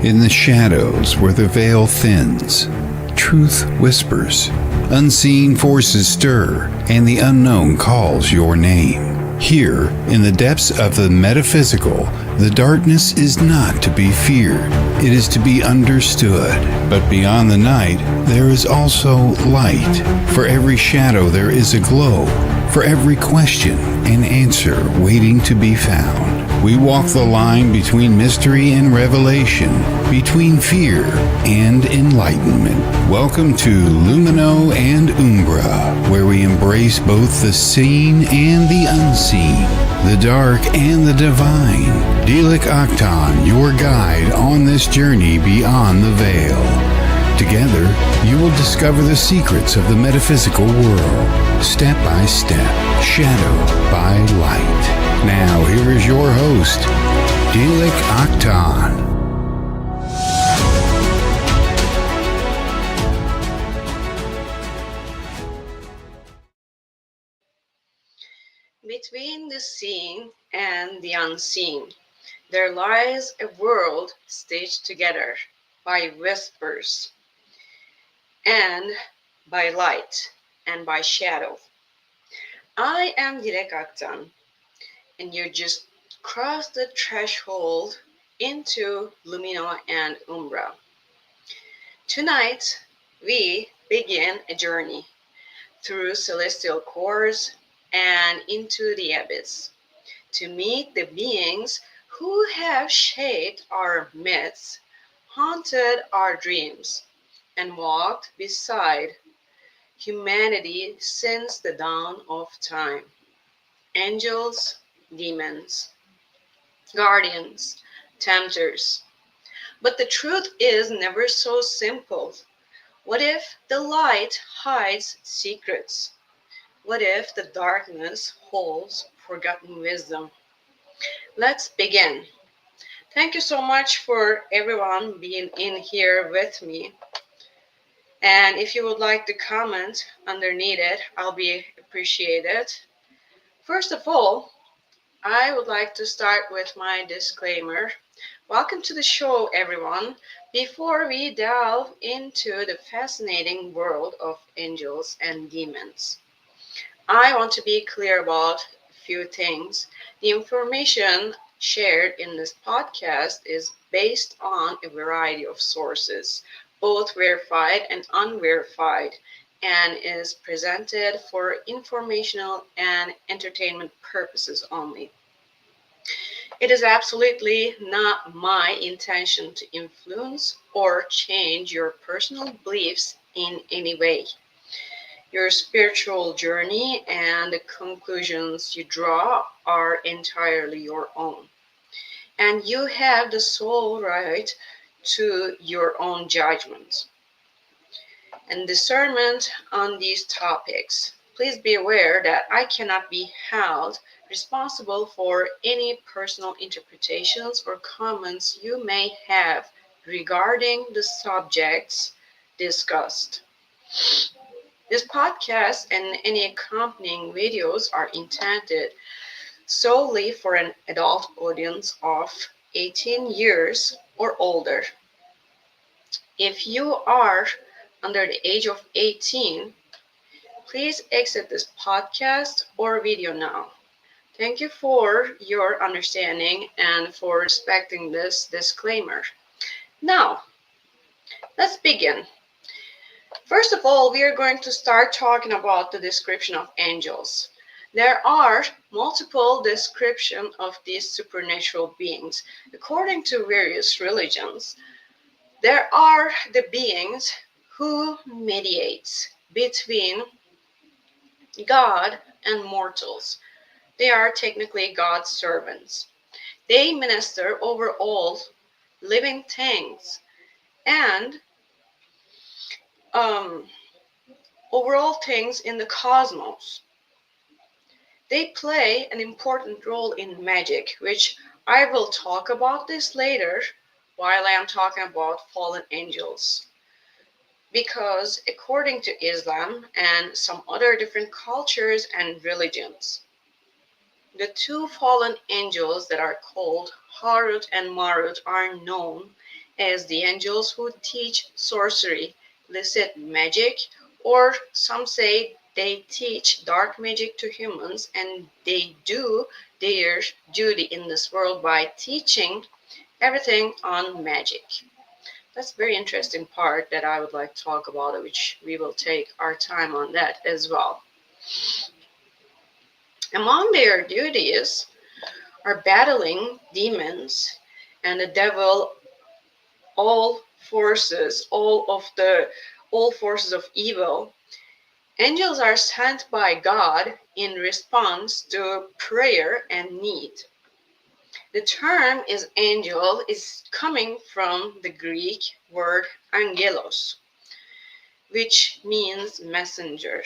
In the shadows where the veil thins, truth whispers, unseen forces stir, and the unknown calls your name. Here, in the depths of the metaphysical, the darkness is not to be feared, it is to be understood. But beyond the night, there is also light. For every shadow there is a glow, for every question an answer waiting to be found. We walk the line between mystery and revelation, between fear and enlightenment. Welcome to Lumino and Umbra, where we embrace both the seen and the unseen, the dark and the divine. Dilik Aktan, your guide on this journey beyond the veil. Together, you will discover the secrets of the metaphysical world, step by step, shadow by light. Now, here is your host, Dilik Aktan. Between the seen and the unseen, there lies a world stitched together by whispers, and by light, and by shadow. I am Dilek Aktan, and you just crossed the threshold into Lumino and Umbra. Tonight, we begin a journey through celestial cores and into the abyss to meet the beings who have shaped our myths, haunted our dreams, and walked beside humanity since the dawn of time. Angels, demons, guardians, tempters. But the truth is never so simple. What if the light hides secrets? What if the darkness holds forgotten wisdom? Let's begin. Thank you so much for everyone being in here with me. And if you would like to comment underneath it, I'll be appreciated. First of all, I would like to start with my disclaimer. Welcome to the show, everyone. Before we delve into the fascinating world of angels and demons, I want to be clear about a few things. The information shared in this podcast is based on a variety of sources, both verified and unverified, and is presented for informational and entertainment purposes only. It is absolutely not my intention to influence or change your personal beliefs in any way. Your spiritual journey and the conclusions you draw are entirely your own. And you have the sole right to your own judgment and discernment on these topics. Please be aware that I cannot be held responsible for any personal interpretations or comments you may have regarding the subjects discussed. This podcast and any accompanying videos are intended solely for an adult audience of 18 years or older. If you are under the age of 18, please exit this podcast or video now. Thank you for your understanding and for respecting this disclaimer. Now, let's begin. First of all, we are going to start talking about the description of angels. There are multiple descriptions of these supernatural beings. According to various religions, there are the beings who mediate between God and mortals. They are technically God's servants. They minister over all living things and um, over all things in the cosmos. They play an important role in magic, which I will talk about this later while I am talking about fallen angels. Because according to Islam and some other different cultures and religions, the two fallen angels that are called Harut and Marut are known as the angels who teach sorcery, illicit magic, or some say they teach dark magic to humans, and they do their duty in this world by teaching everything on magic. That's a very interesting part that I would like to talk about, which we will take our time on that as well. Among their duties are battling demons and the devil, all forces, all forces of evil. Angels are sent by God in response to prayer and need. The term is angel is coming from the Greek word angelos, which means messenger.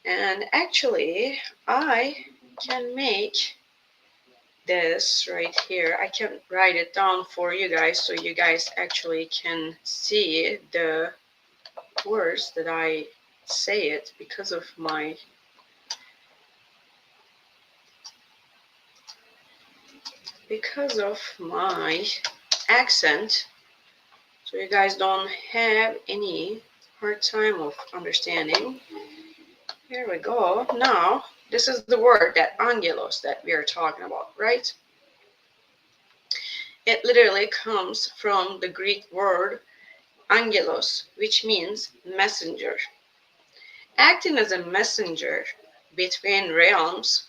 And actually, I can make this right here. I can write it down for you guys so you guys actually can see the words that I say it because of my accent, so you guys don't have any hard time of understanding. Here we go. Now, this is the word that angelos that we are talking about, right? It literally comes from the Greek word angelos, which means messenger. Acting as a messenger between realms,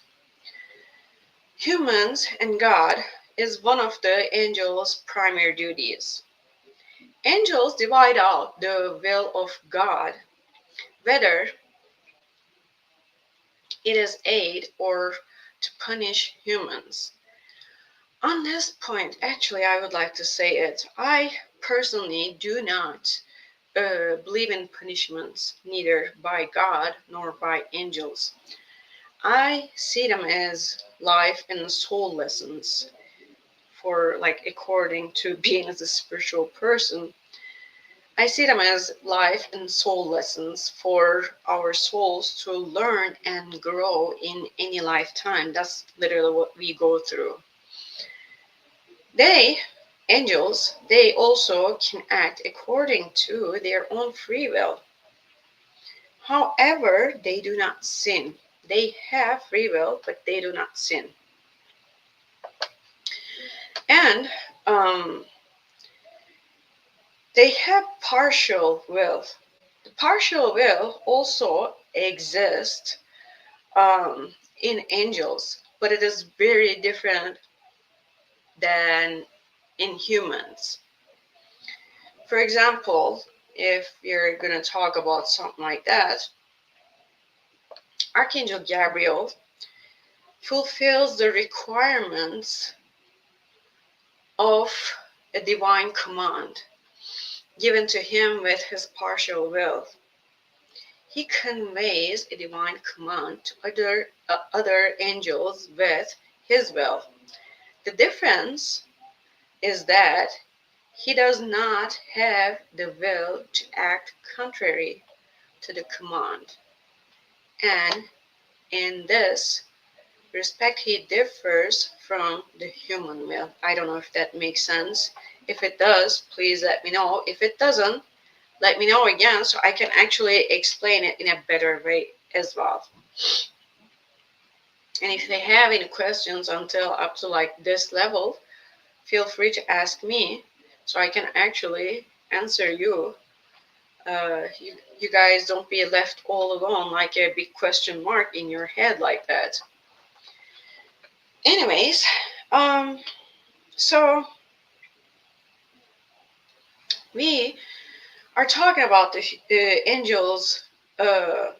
humans and God, is one of the angels' primary duties. Angels divide out the will of God, whether it is aid or to punish humans. On this point, actually, I would like to say it. I personally do not believe in punishments, neither by God nor by angels. I see them as life and soul lessons for, like, according to being as a spiritual person. I see them as life and soul lessons for our souls to learn and grow in any lifetime. That's literally what we go through. They, angels, they also can act according to their own free will. However, they do not sin. They have free will, but they do not sin. And they have partial will. The partial will also exists in angels, but it is very different than in humans. For example, if you're going to talk about something like that, Archangel Gabriel fulfills the requirements of a divine command given to him with his partial will. He conveys a divine command to other angels with his will. The difference is that he does not have the will to act contrary to the command. And in this respect, he differs from the human will. I don't know if that makes sense. If it does, please let me know. If it doesn't, let me know again so I can actually explain it in a better way as well. And if they have any questions until up to like this level, feel free to ask me so I can actually answer you. You guys don't be left all alone like a big question mark in your head like that. Anyways, so we are talking about the angels, their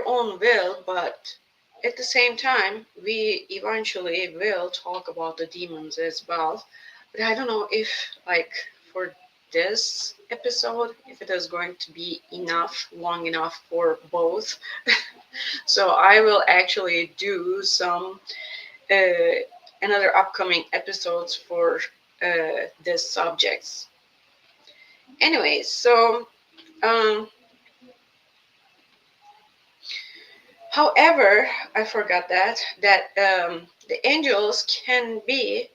own will, but at the same time, we eventually will talk about the demons as well. But I don't know if, like, for this episode, if it is going to be long enough for both. So I will actually do some another upcoming episodes for this subjects. Anyways, so however, I forgot that the angels can be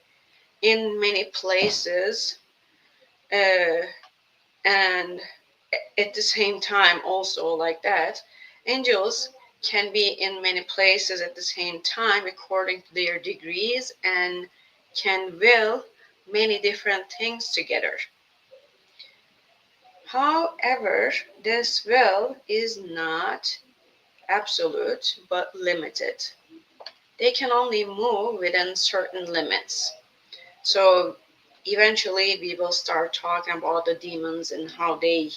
in many places, and at the same time also like that. Angels can be in many places at the same time according to their degrees and can will many different things together. However, this will is not absolute but limited. They can only move within certain limits. So eventually we will start talking about the demons and how they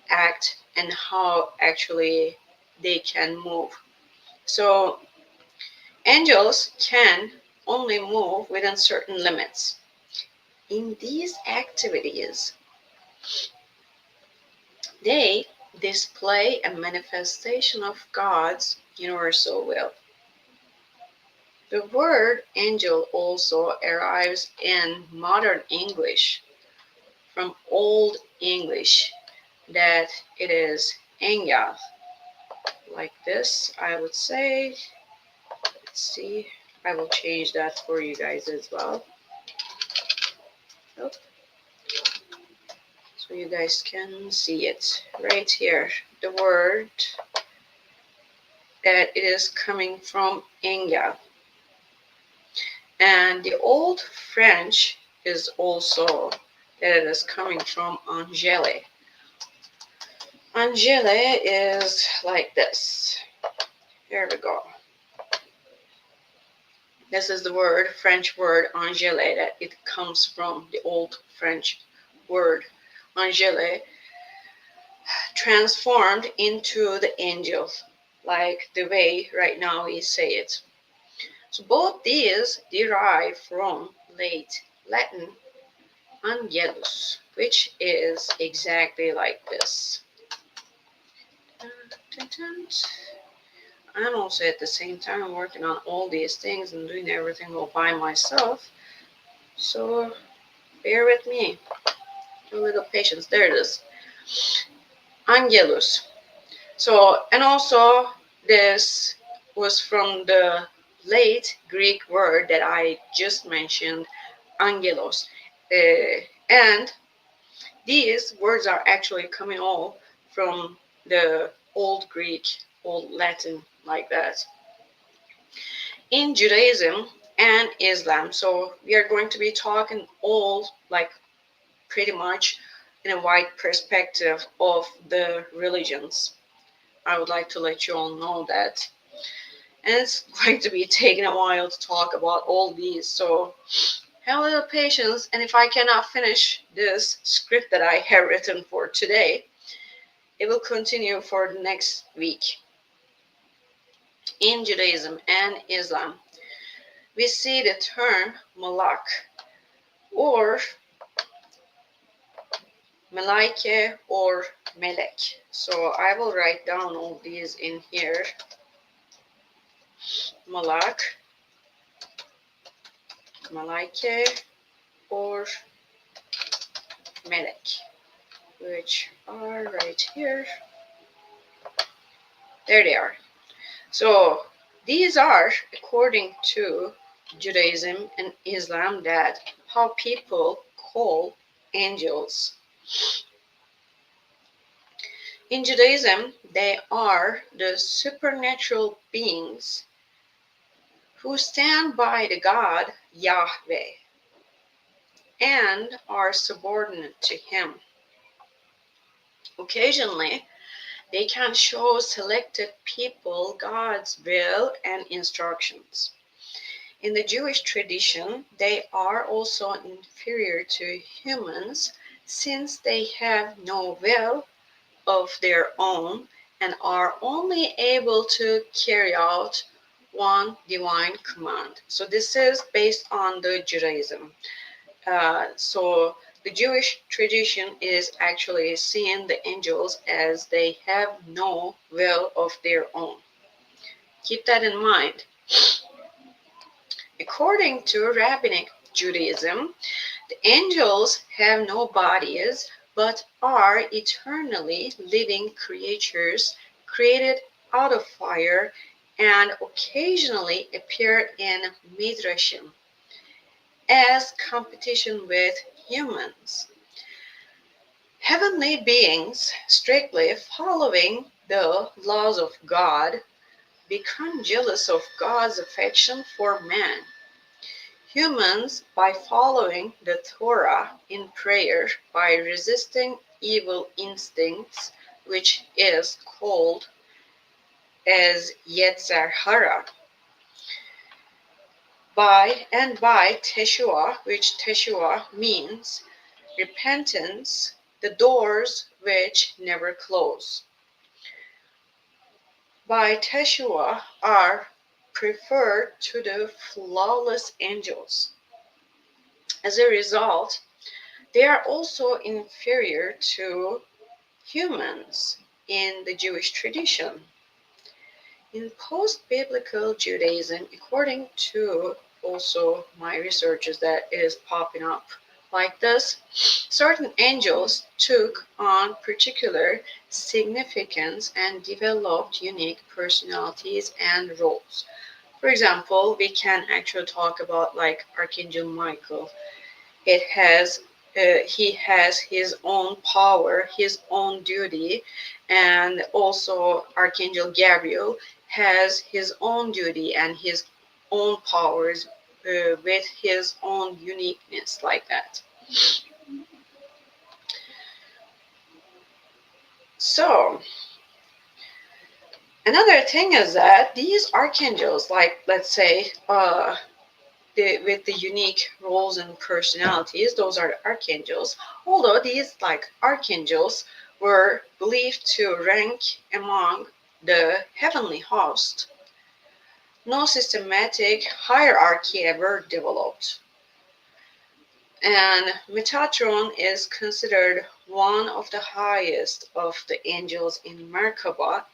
act and how actually they can move. So angels can only move within certain limits. In these activities, they display a manifestation of God's universal will. The word angel also arrives in modern English from Old English, that it is angel, like this, I would say. Let's see, I will change that for you guys as well. Oh, so you guys can see it right here. The word that it is coming from angel. And the old French is also that it is coming from angele. Angele is like this. Here we go. This is the word, French word angele, that it comes from the old French word angele, transformed into the angel, like the way right now we say it. So both these derive from late Latin angelus, which is exactly like this. I'm also at the same time working on all these things and doing everything all by myself. So bear with me. A little patience. There it is. Angelus. So, and also this was from the late Greek word that I just mentioned, angelos. And these words are actually coming all from the Old Greek, Old Latin, like that. In Judaism and Islam, so we are going to be talking all like pretty much in a wide perspective of the religions. I would like to let you all know that. And it's going to be taking a while to talk about all these, so have a little patience. And if I cannot finish this script that I have written for today, it will continue for the next week. In Judaism and Islam, we see the term malak or malaike or melek. So I will write down all these in here. Malak, malaike, or melek, which are right here. There they are. So these are, according to Judaism and Islam, that how people call angels. In Judaism, they are the supernatural beings who stand by the God Yahweh and are subordinate to him. Occasionally, they can show selected people God's will and instructions. In the Jewish tradition, they are also inferior to humans since they have no will of their own and are only able to carry out one divine command. So this is based on the Judaism. So the Jewish tradition is actually seeing the angels as they have no will of their own. Keep that in mind. According to Rabbinic Judaism, the angels have no bodies but are eternally living creatures created out of fire and occasionally appear in Midrashim. as competition with humans. Heavenly beings, strictly following the laws of God, become jealous of God's affection for man. Humans, by following the Torah in prayer, by resisting evil instincts, which is called as Yetzer Hara, by Teshua, which Teshua means repentance, the doors which never close. By Teshua are preferred to the flawless angels. As a result, they are also inferior to humans in the Jewish tradition. In post-biblical Judaism, according to also my researches that is popping up like this, certain angels took on particular significance and developed unique personalities and roles. For example, we can actually talk about like Archangel Michael. It has he has his own power, his own duty, and also Archangel Gabriel has his own duty and his own powers with his own uniqueness, like that. So another thing is that these archangels, like let's say, with the unique roles and personalities, those are the archangels. Although these like archangels were believed to rank among the heavenly host, no systematic hierarchy ever developed. And Metatron is considered one of the highest of the angels in Merkabah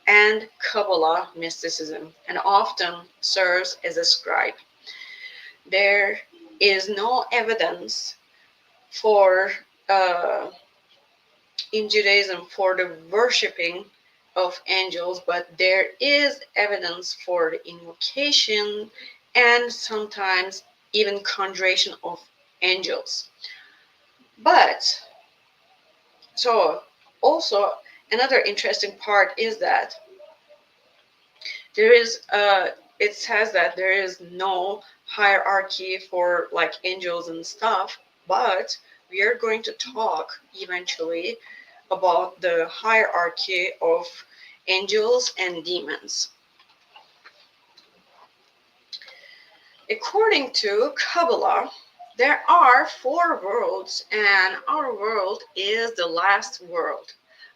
and Kabbalah mysticism, and often serves as a scribe. There is no evidence for in Judaism for the worshipping of angels, but there is evidence for the invocation and sometimes even conjuration of angels. But so also another interesting part is that there is it says that there is no hierarchy for like angels and stuff, but we are going to talk eventually about the hierarchy of angels and demons. According to Kabbalah, there are four worlds, and our world is the last world,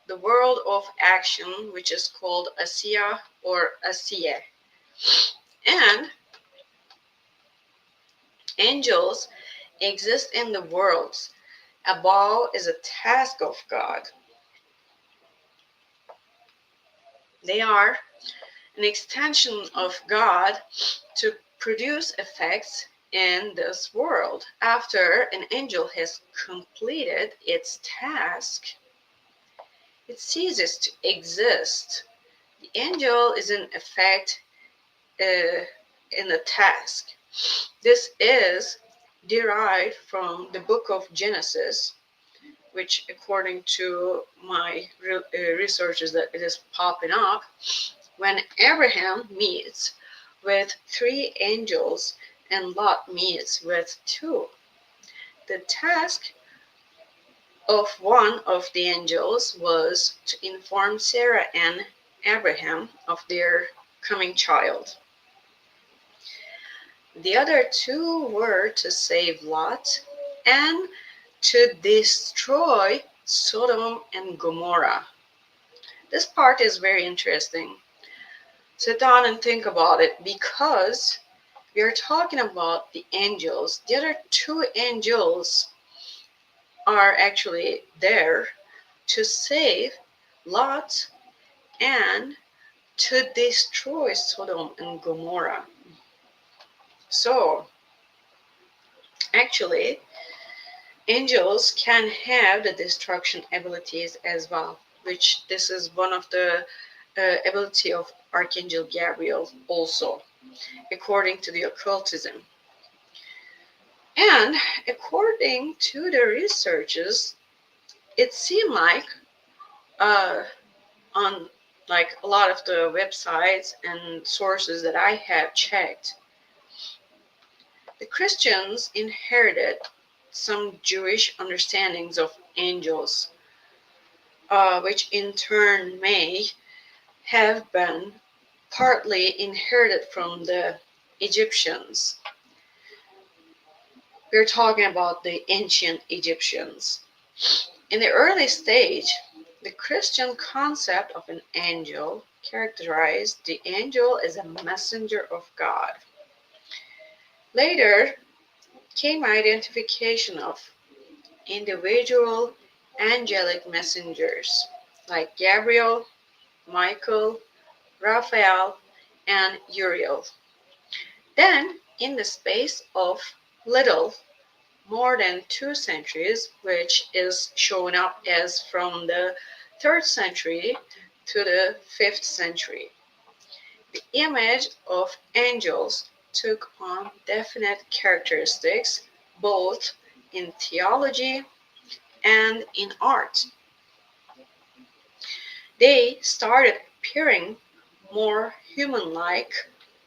the world of action, which is called Asiya or Asiye. And angels exist in the worlds above is a task of God. They are an extension of God to produce effects in this world. After an angel has completed its task, it ceases to exist. The angel is in effect in the task. This is derived from the book of Genesis, which according to my researches that it is popping up, when Abraham meets with three angels and Lot meets with two. The task of one of the angels was to inform Sarah and Abraham of their coming child. The other two were to save Lot and to destroy Sodom and Gomorrah. This part is very interesting. Sit down and think about it, because we are talking about the angels. The other two angels are actually there to save Lot and to destroy Sodom and Gomorrah. So, actually, angels can have the destruction abilities as well, which this is one of the ability of Archangel Gabriel also, according to the occultism. And according to the researchers, it seemed like uh, on like a lot of the websites and sources that I have checked, the Christians inherited some Jewish understandings of angels, which in turn may have been partly inherited from the Egyptians. We're talking about the ancient Egyptians. In the early stage, the Christian concept of an angel characterized the angel as a messenger of God. Later came identification of individual angelic messengers like Gabriel, Michael, Raphael, and Uriel. Then, in the space of little more than 2 centuries, which is shown up as from the 3rd century to the 5th century, the image of angels took on definite characteristics both in theology and in art. They started appearing more human like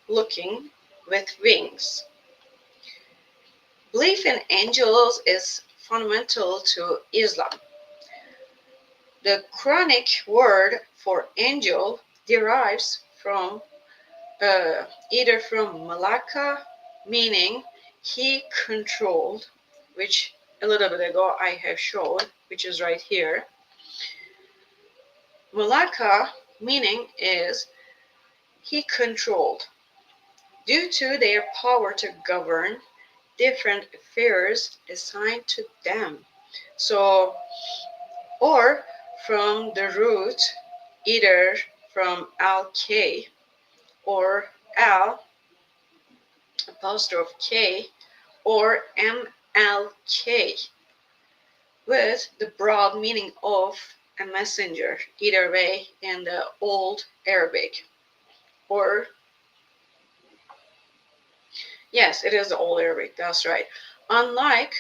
looking with wings. Belief in angels is fundamental to Islam. The Quranic word for angel derives from either from malaka, meaning he controlled, which a little bit ago I have showed, which is right here. Malaka meaning is he controlled. Due to their power to govern different affairs assigned to them. So, or from the root, either from al-K or al apostrophe K or MLK, with the broad meaning of a messenger, either way in the Old Arabic. Or, yes, it is the Old Arabic, that's right. Unlike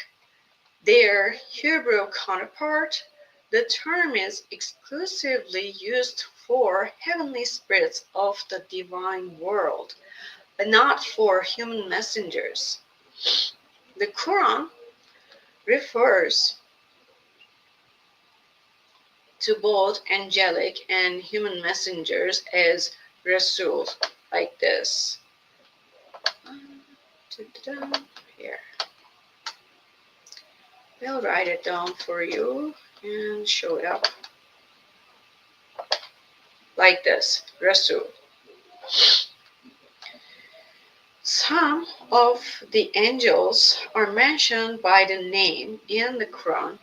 their Hebrew counterpart, the term is exclusively used for heavenly spirits of the divine world, but not for human messengers. The Quran refers to both angelic and human messengers as Rasul, like this. Here. I'll write it down for you and show it up. Like this, Rasul. Some of the angels are mentioned by the name in the Quran.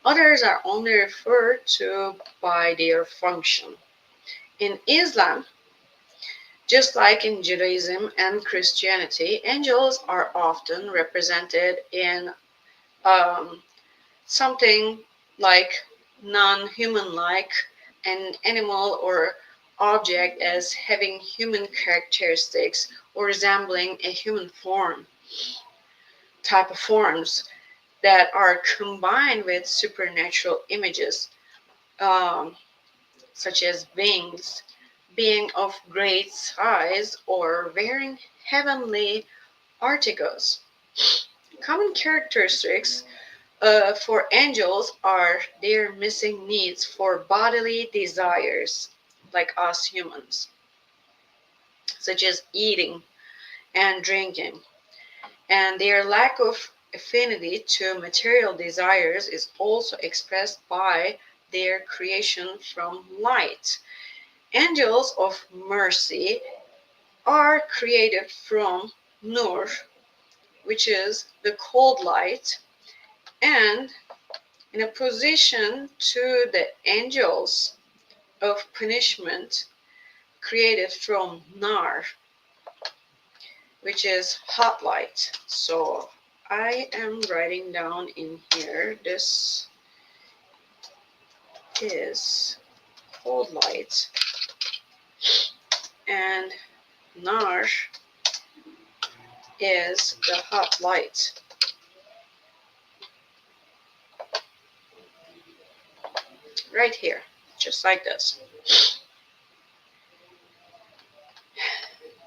Others are only referred to by their function. In Islam, just like in Judaism and Christianity, angels are often represented in um, something like non-human like an animal or object as having human characteristics or resembling a human form type of forms that are combined with supernatural images, um, such as wings, being of great size, or wearing heavenly articles. Common characteristics for angels are their missing needs for bodily desires, like us humans, such as eating and drinking, and their lack of affinity to material desires is also expressed by their creation from light. Angels of mercy are created from nur, which is the cold light, and in opposition to the angels of punishment created from nar, which is hot light. So I am writing down in here, this is cold light, and nar is the hot light. right here, just like this.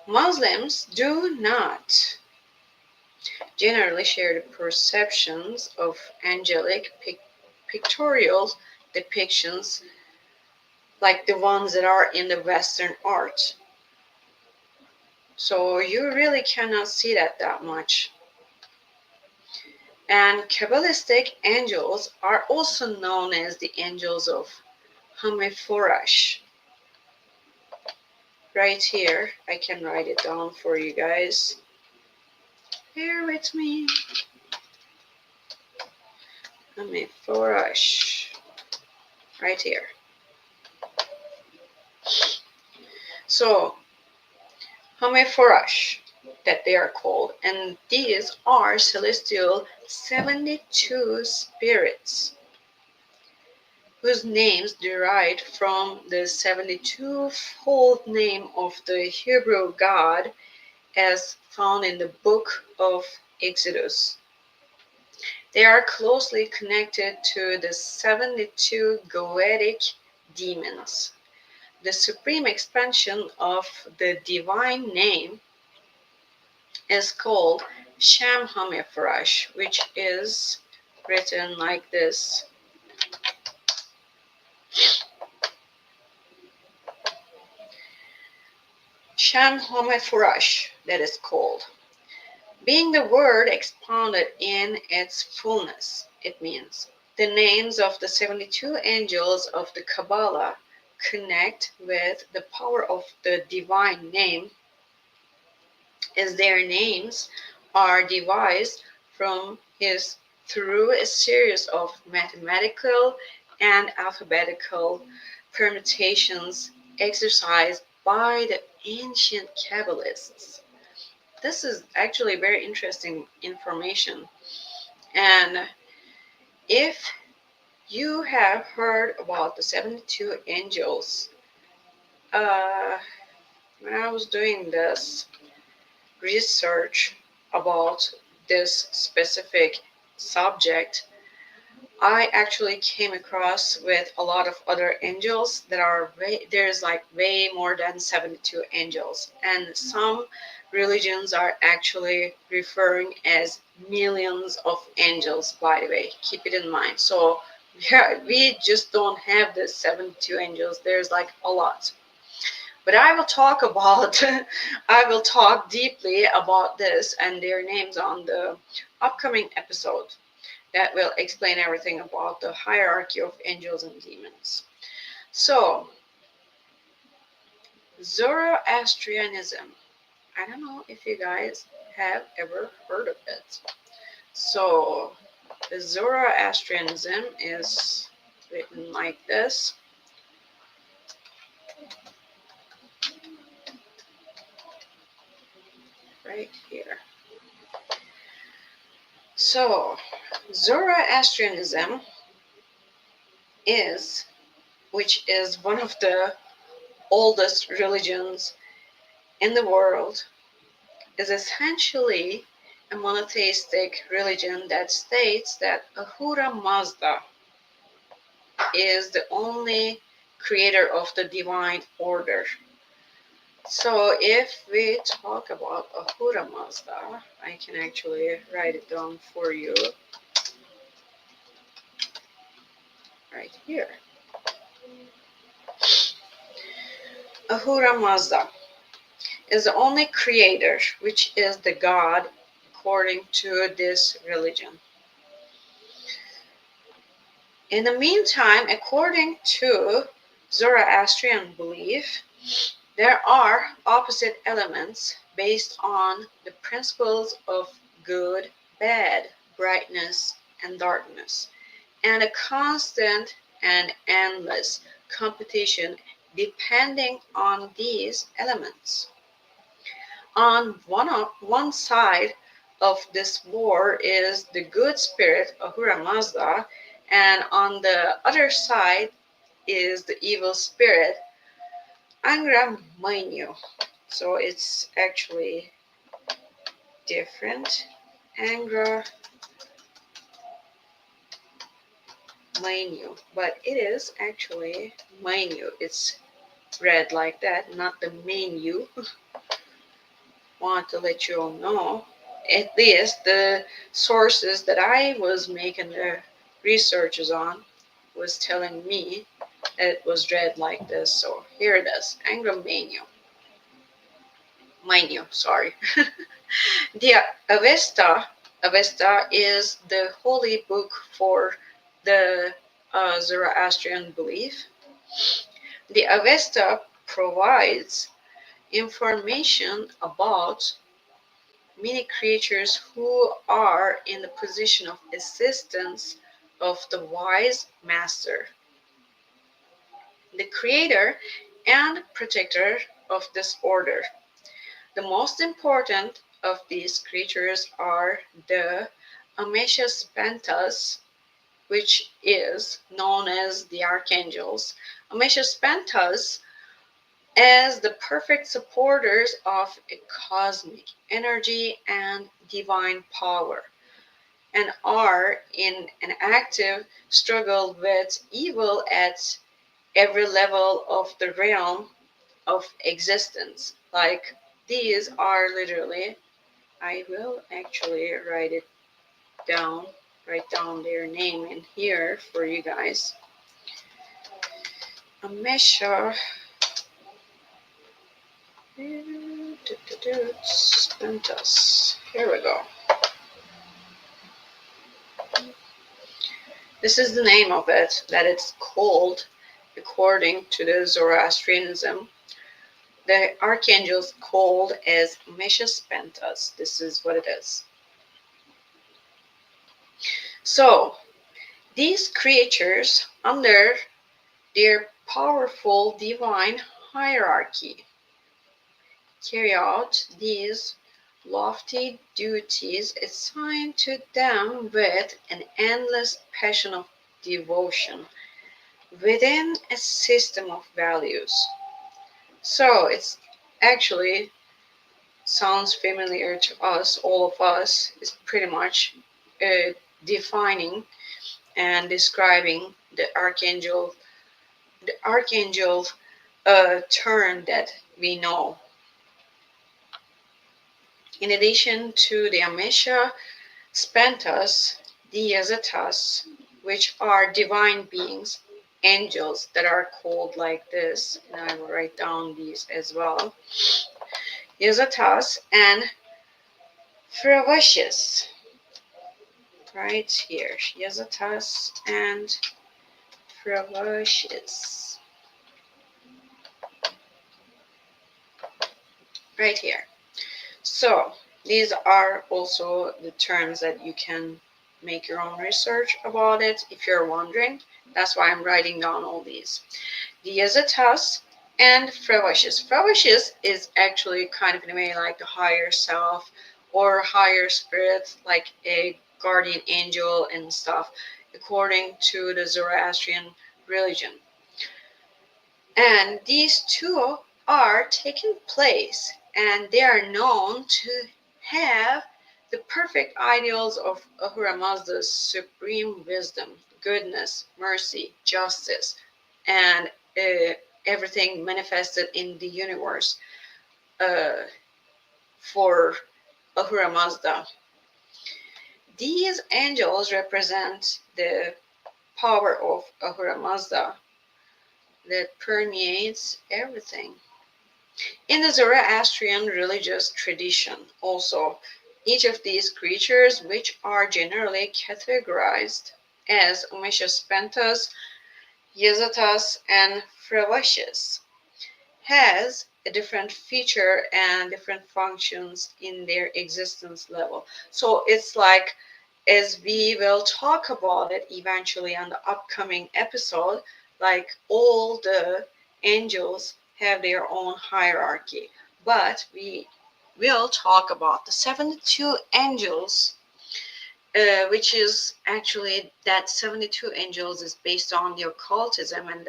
Muslims do not generally share the perceptions of angelic pictorial depictions like the ones that are in the Western art. So you really cannot see that much. And Kabbalistic angels are also known as the angels of Hameforash. Right here, I can write it down for you guys. Bear with me. Hameforash. Right here. So, Hameforash, that they are called, and these are celestial 72 spirits whose names derived from the 72-fold name of the Hebrew God as found in the book of Exodus. They are closely connected to the 72 Goetic demons. The supreme expansion of the divine name is called Shem HaMephorash, which is written like this. Shem HaMephorash, that is called. Being the word expounded in its fullness, it means the names of the 72 angels of the Kabbalah connect with the power of the divine name, as their names are devised from his through a series of mathematical and alphabetical permutations exercised by the ancient Kabbalists. This is actually very interesting information. And if you have heard about the 72 angels, when I was doing this research about this specific subject, I actually came across with a lot of other angels that are there's like way more than 72 angels, and some religions are actually referring as millions of angels, by the way, keep it in mind. So yeah, we just don't have the 72 angels, there's like a lot. But I will talk about I will talk deeply about this and their names on the upcoming episode that will explain everything about the hierarchy of angels and demons. So, Zoroastrianism. I don't know if you guys have ever heard of it. So, Zoroastrianism is written like this. Right here. So, Zoroastrianism is, which is one of the oldest religions in the world, is essentially a monotheistic religion that states that Ahura Mazda is the only creator of the divine order. So if we talk about Ahura Mazda, I can actually write it down for you right here. Ahura Mazda is the only creator, which is the God according to this religion. In the meantime, according to Zoroastrian belief, there are opposite elements based on the principles of good, bad, brightness, and darkness, and a constant and endless competition depending on these elements. On one side of this war is the good spirit Ahura Mazda, and on the other side is the evil spirit Angra Mainyu. So it's actually different. Angra menu, but it is actually menu. It's read like that, not the menu. Want to let you all know. At least the sources that I was making the researches on was telling me it was read like this. So here it is, Anglo menu, sorry. The Avesta is the holy book for the Zoroastrian belief. The Avesta provides information about many creatures who are in the position of assistance of the wise master, the creator and protector of this order. The most important of these creatures are the Ameshaspantas, which is known as the archangels. Ameshaspantas as the perfect supporters of a cosmic energy and divine power, and are in an active struggle with evil at every level of the realm of existence. Like these are literally, I will actually down, write down their name in here for you guys. Amesha Spentus. Here we go. This is the name of it, that it's called according to the Zoroastrianism. The archangels called as Meshaspentas. This is what it is. So these creatures, under their powerful divine hierarchy, carry out these lofty duties assigned to them with an endless passion of devotion within a system of values. So it's actually sounds familiar to us, all of us. Is pretty much defining and describing the archangel term that we know. In addition to the Amesha Spantas, the Yazatas, which are divine beings, angels that are called like this, and I will write down these as well. Yazatas and Fravashis, right here. Yazatas and Fravashis, right here. So these are also the terms that you can make your own research about it if you're wondering. That's why I'm writing down all these. The Yazatas and Fravashis. Fravashis is actually kind of in a way like the higher self or higher spirit, like a guardian angel and stuff, according to the Zoroastrian religion. And these two are taking place, and they are known to have the perfect ideals of Ahura Mazda's supreme wisdom, goodness, mercy, justice, and everything manifested in the universe uh, for Ahura Mazda. These angels represent the power of Ahura Mazda that permeates everything. In the Zoroastrian religious tradition, also, each of these creatures, which are generally categorized as Umeshaspantas, Yazatas, and Fravashis, has a different feature and different functions in their existence level. So it's like, as we will talk about it eventually on the upcoming episode, like all the angels have their own hierarchy. But we will talk about the 72 angels, which is actually that 72 angels is based on the occultism, and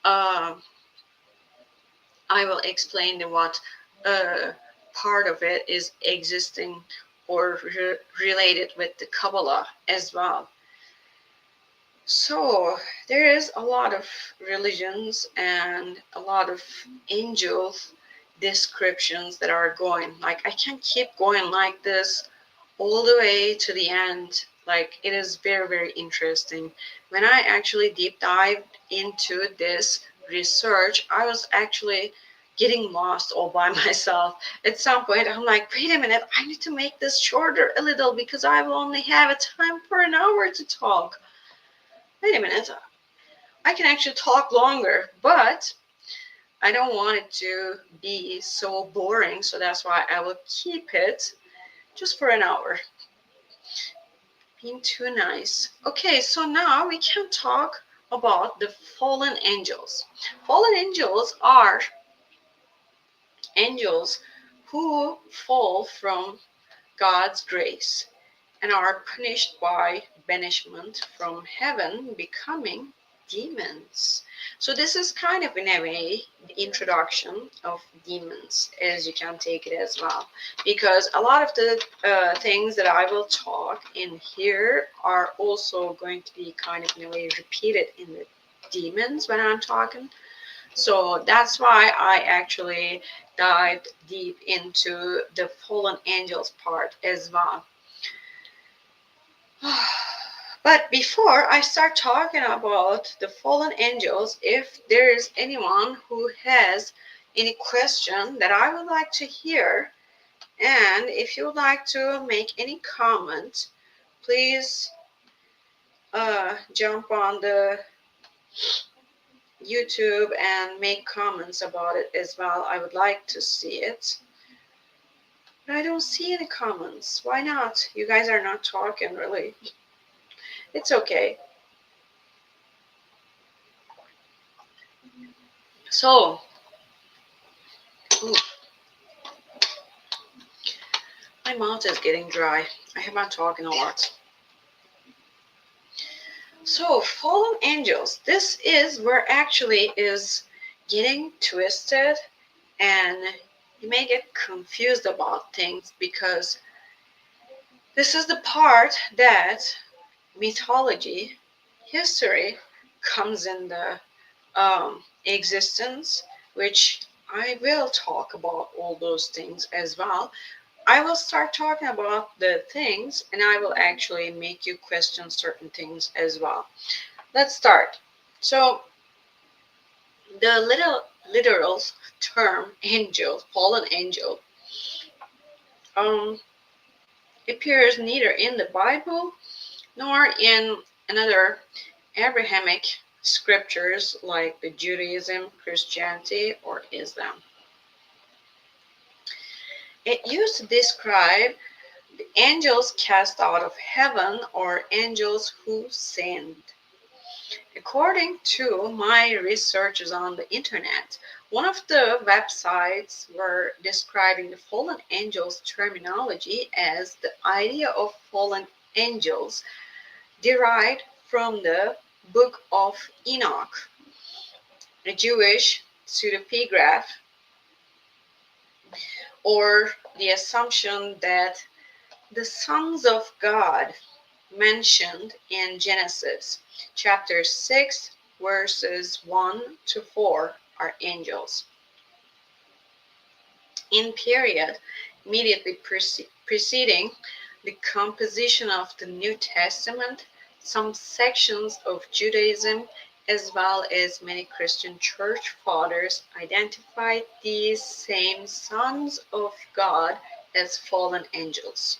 uh, I will explain what part of it is existing or related with the Kabbalah as well. So there is a lot of religions and a lot of angel descriptions that are going. Like I can't keep going like this all the way to the end. Like it is very, very interesting. When I actually deep dived into this research, I was actually getting lost all by myself. At some point, I'm like, wait a minute, I need to make this shorter a little because I will only have a time for an hour to talk. Wait a minute, I can actually talk longer, but I don't want it to be so boring, so that's why I will keep it just for an hour. Being too nice. Okay, so now we can talk about the fallen angels. Fallen angels are angels who fall from God's grace and are punished by banishment from heaven, becoming demons. So this is kind of in a way the introduction of demons, as you can take it as well, because a lot of the things that I will talk in here are also going to be kind of in a way repeated in the demons when I'm talking. So that's why I actually dived deep into the fallen angels part as well. But before I start talking about the fallen angels, if there is anyone who has any question that I would like to hear, and if you would like to make any comment, please jump on the YouTube and make comments about it as well. I would like to see it. But I don't see any comments. Why not? You guys are not talking really. It's okay. So, ooh, my mouth is getting dry. I have been talking a lot. So, fallen angels. This is where actually is getting twisted, and you may get confused about things because this is the part that mythology, history comes in the existence, which I will talk about all those things as well. I will start talking about the things and I will actually make you question certain things as well. Let's start. So, the literal term angel, fallen angel, um, appears neither in the Bible nor in another Abrahamic scriptures like the Judaism, Christianity, or Islam. It used to describe the angels cast out of heaven or angels who sinned. According to my researches on the internet, one of the websites were describing the fallen angels terminology as the idea of fallen angels derived from the Book of Enoch, a Jewish pseudepigraph, or the assumption that the sons of God mentioned in Genesis chapter 6, verses 1 to 4 are angels. In period immediately preceding the composition of the New Testament, some sections of Judaism as well as many Christian church fathers identified these same sons of God as fallen angels.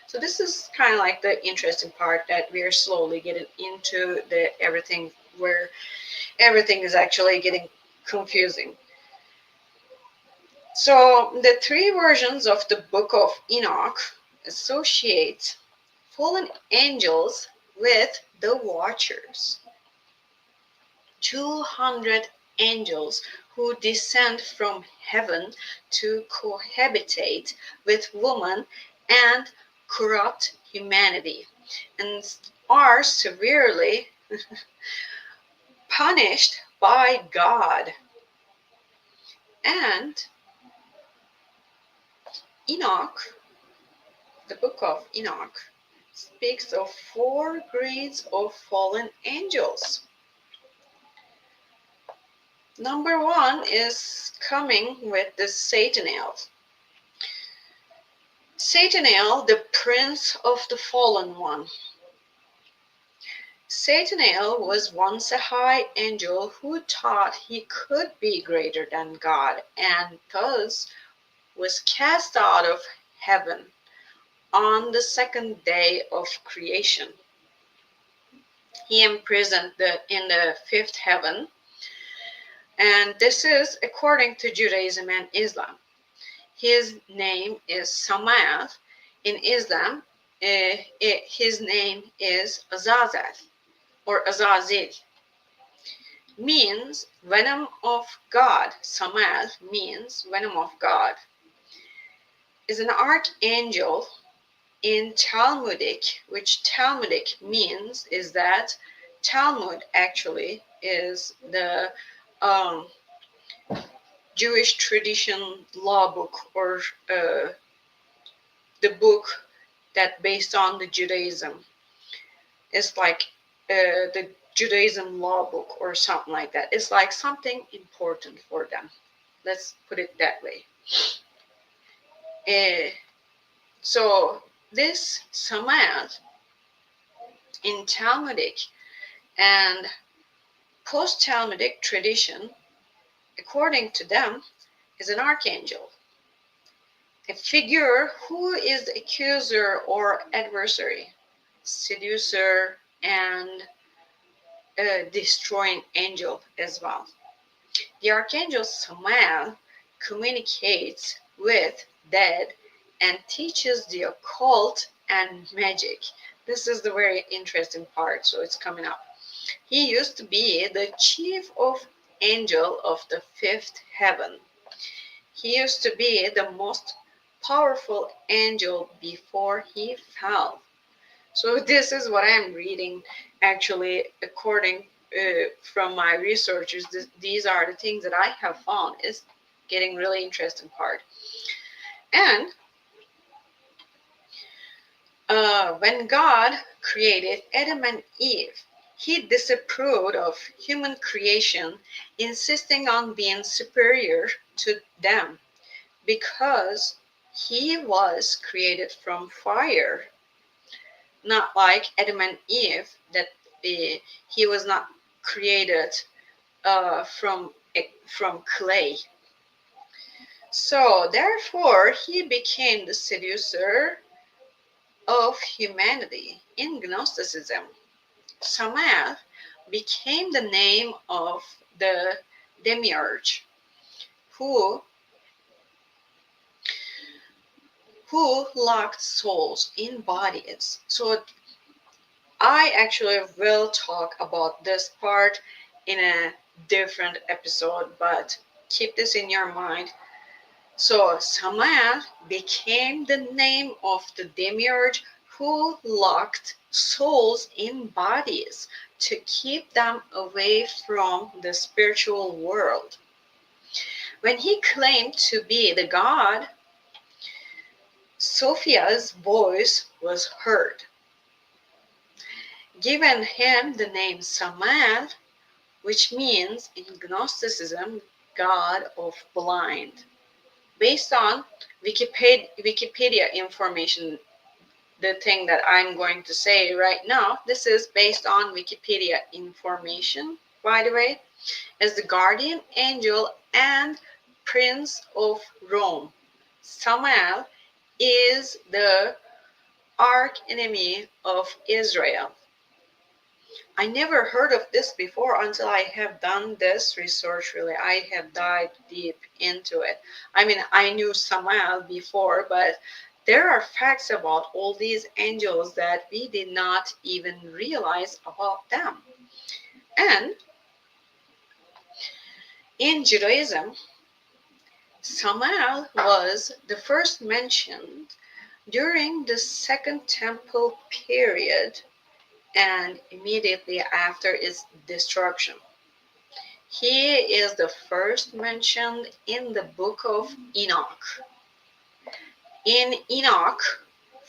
So this is kind of like the interesting part that we are slowly getting into the everything where everything is actually getting confusing. So the three versions of the Book of Enoch associate fallen angels with the Watchers, 200 angels who descend from heaven to cohabitate with woman and corrupt humanity and are severely punished by God. And Enoch, the book of Enoch, speaks of 4 grades of fallen angels. Number 1 is coming with the Satanael. Satanael, the prince of the fallen one. Satanael was once a high angel who thought he could be greater than God and thus was cast out of heaven on the second day of creation. He imprisoned in the fifth heaven, and this is according to Judaism and Islam. His name is Samael. In Islam, his name is Azazel or Azazil. Means venom of God. Samael means venom of God. Is an archangel in Talmudic, which Talmudic means is that Talmud actually is the Jewish tradition law book, or the book that based on the Judaism. It's like the Judaism law book or something like that. It's like something important for them. Let's put it that way. So this Samael in Talmudic and post-Talmudic tradition, according to them, is an archangel, a figure who is the accuser or adversary, seducer, and a destroying angel as well. The archangel Samael communicates with dead and teaches the occult and magic. This is the very interesting part, so it's coming up. He used to be the chief of angel of the fifth heaven. He used to be the most powerful angel before he fell. So this is what I'm reading, actually, according from my researchers. These are the things that I have found is getting really interesting part. And when God created Adam and Eve, he disapproved of human creation, insisting on being superior to them because he was created from fire, not like Adam and Eve, that he was not created from clay. So therefore, he became the seducer of humanity in Gnosticism. Samael became the name of the demiurge who locked souls in bodies. So I actually will talk about this part in a different episode, but keep this in your mind. So Samael became the name of the demiurge who locked souls in bodies to keep them away from the spiritual world. When he claimed to be the god, Sophia's voice was heard, giving him the name Samael, which means in Gnosticism, God of blind. Based on Wikipedia information, the thing that I'm going to say right now, this is based on Wikipedia information, by the way, as the guardian angel and prince of Rome. Samael is the arch enemy of Israel. I never heard of this before until I have done this research. Really, I have dived deep into it. I mean, I knew Samael before, but there are facts about all these angels that we did not even realize about them. And in Judaism, Samael was the first mentioned during the Second Temple period and immediately after its destruction. He is the first mentioned in the book of Enoch. In Enoch,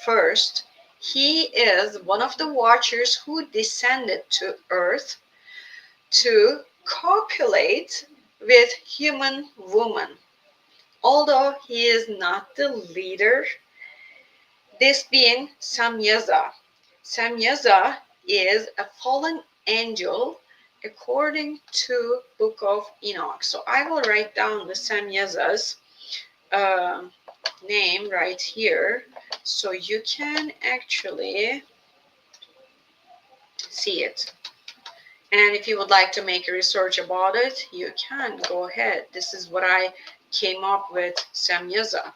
first, He is one of the watchers who descended to earth to copulate with human woman. Although he is not the leader, this being Samyaza. Samyaza is a fallen angel according to Book of Enoch. So I will write down the Samyaza's uh, name right here so you can actually see it. And if you would like to make a research about it, you can go ahead. This is what I came up with Samyaza.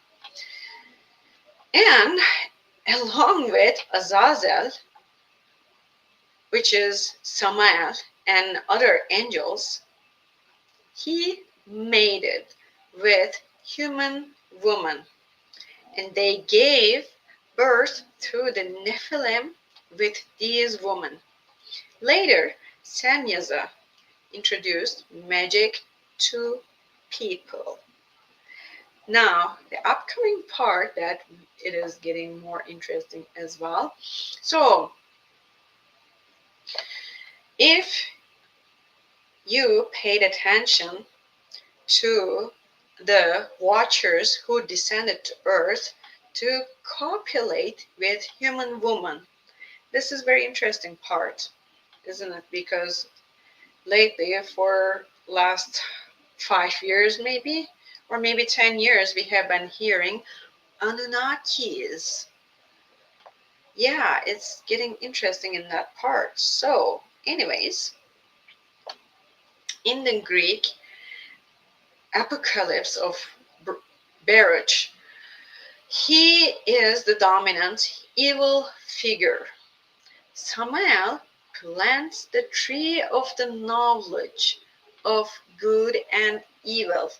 And along with Azazel, which is Samael and other angels, he mated with human woman, and they gave birth to the Nephilim with these women. Later, Samyaza introduced magic to people. Now, the upcoming part that it is getting more interesting as well. So, if you paid attention to the watchers who descended to earth to copulate with human woman, this is very interesting part, isn't it? Because lately, for last 5 years maybe, or maybe 10 years, we have been hearing Anunnakis. Yeah, it's getting interesting in that part. So, anyways, in the Greek Apocalypse of Baruch, he is the dominant evil figure. Samael plants the tree of the knowledge of good and evil.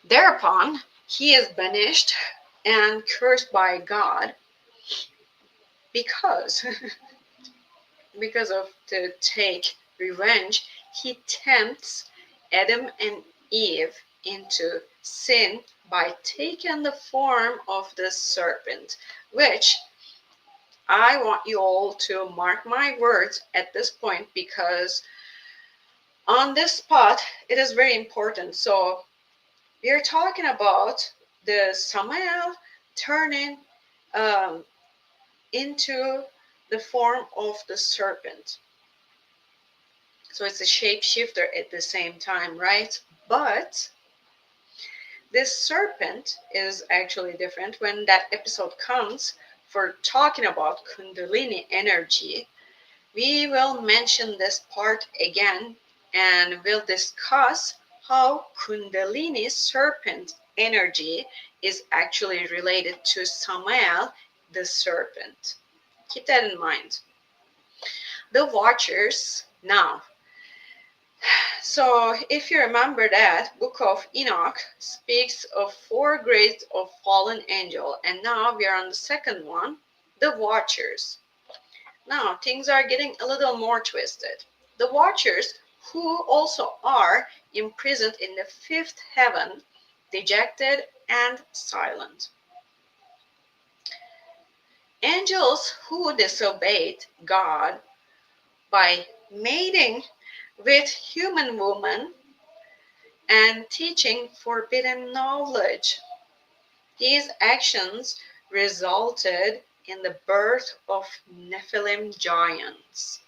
Thereupon, he is banished and cursed by God because of to take revenge. He tempts Adam and Eve into sin by taking the form of the serpent, which I want you all to mark my words at this point, because on this spot it is very important. So we are talking about the Samael turning um, into the form of the serpent. So it's a shapeshifter at the same time, right? But this serpent is actually different. When that episode comes for talking about Kundalini energy, we will mention this part again and we'll discuss how Kundalini serpent energy is actually related to Samael the serpent. Keep that in mind. The Watchers now. So if you remember that Book of Enoch speaks of 4 grades of fallen angel, and now we are on the second one, the Watchers. Now things are getting a little more twisted. The Watchers, who also are imprisoned in the 5th heaven, dejected and silent. Angels who disobeyed God by mating with human woman and teaching forbidden knowledge. These actions resulted in the birth of Nephilim giants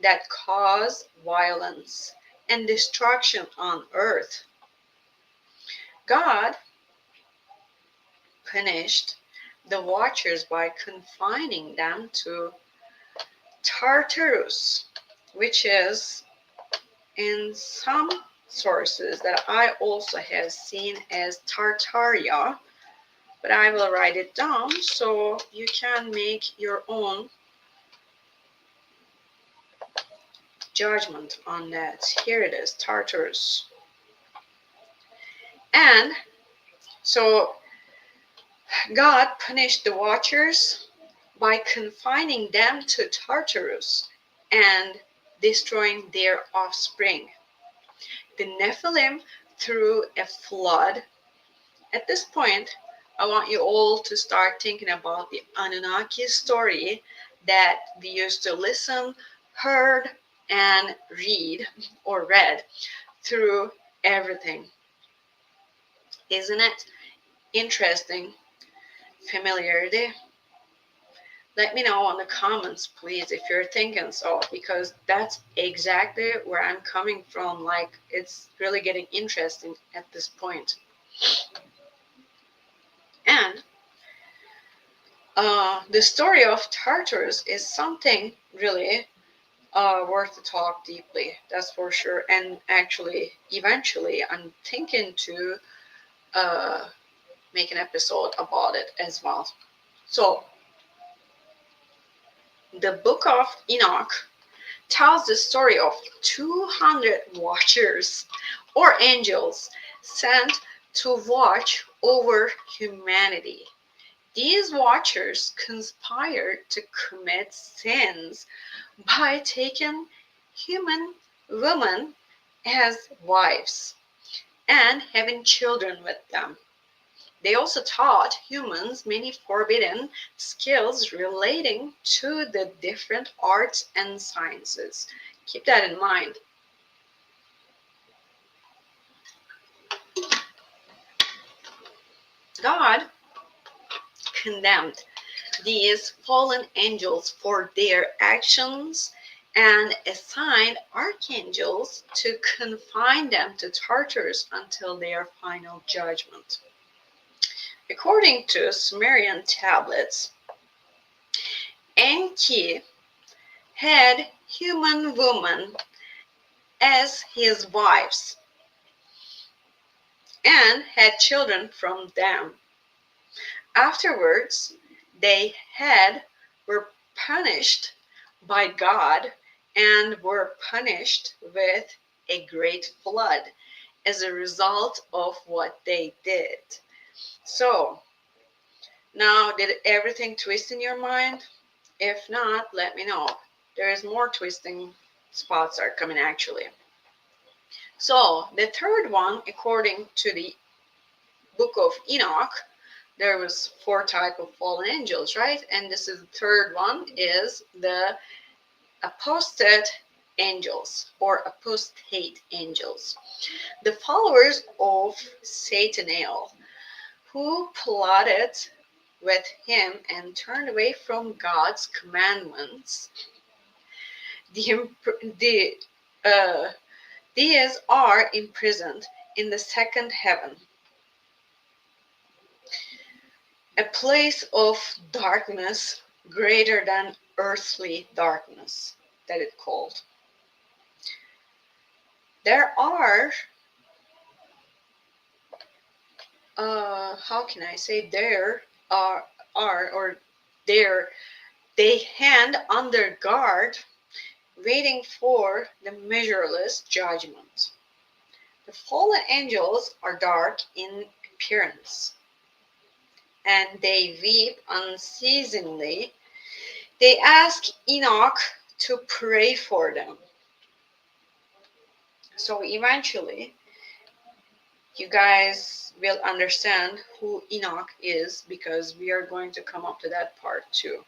that cause violence and destruction on earth. God punished the Watchers by confining them to Tartarus, which is in some sources that I also have seen as Tartaria, but I will write it down so you can make your own judgment on that. Here it is, Tartarus. And so God punished the Watchers by confining them to Tartarus and destroying their offspring. The Nephilim through a flood. At this point, I want you all to start thinking about the Anunnaki story that we used to listen, heard, and read through everything. Isn't it interesting? Familiarity? Let me know in the comments, please, if you're thinking so, because that's exactly where I'm coming from. Like, it's really getting interesting at this point. And the story of Tartarus is something really worth to talk deeply, that's for sure. And actually, eventually, I'm thinking to make an episode about it as well. So, the book of Enoch tells the story of 200 watchers or angels sent to watch over humanity. These watchers conspired to commit sins by taking human women as wives and having children with them. They also taught humans many forbidden skills relating to the different arts and sciences. Keep that in mind. God condemned these fallen angels for their actions and assigned archangels to confine them to Tartarus until their final judgment. According to Sumerian tablets, Enki had human women as his wives and had children from them. Afterwards, they were punished by God and were punished with a great flood as a result of what they did. So, now did everything twist in your mind? If not, let me know. There is more twisting spots are coming actually. So, the third one, according to the book of Enoch, there was 4 type of fallen angels, right? And this is the third one, is the apostate angels or apostate angels, the followers of Satael, who plotted with him and turned away from God's commandments. These are imprisoned in the second heaven, a place of darkness greater than earthly darkness, that it called. There are, how can I say, they hang under guard, waiting for the measureless judgment. The fallen angels are dark in appearance, and they weep unceasingly. They ask Enoch to pray for them. So eventually, you guys will understand who Enoch is, because we are going to come up to that part too.